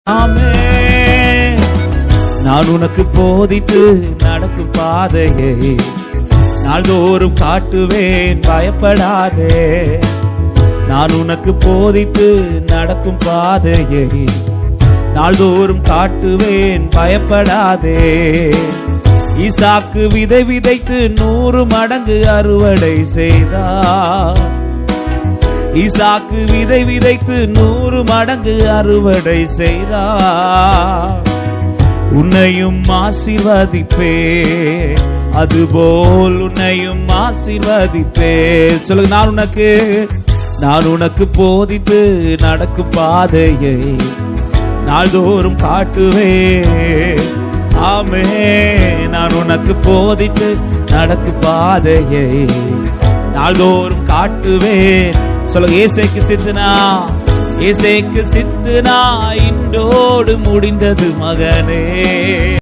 ஆமென். நான் உனக்கு போதித்து நடக்கும் பாதையை நாள்தோறும் காட்டுவேன், பயப்படாதே. நான் உனக்கு போதித்து நடக்கும் பாதையை நாள்தோறும் காட்டுவேன், பயப்படாதே. ஈசாக்கு விதை விதைத்து 100 மடங்கு அறுவடை செய்தார். ஈசாக்கு விதை விதைத்து 100 மடங்கு அறுவடை செய்தார். உன்னையும் ஆசீர்வதிப்பே, அதுபோல் உன்னையும் ஆசீர்வதிப்பே. சொல்லுங்க, நான் உனக்கு போதித்து நடக்கும் பாதையை நாள்தோறும் காட்டுவேன். ஆமென். நான் உனக்கு போதித்து நடக்கும் பாதையை நாள்தோறும் காட்டுவேன். சொல்லுங்க, ஏசேக்கு சித்துனா இன்றோடு முடிந்தது மகனே.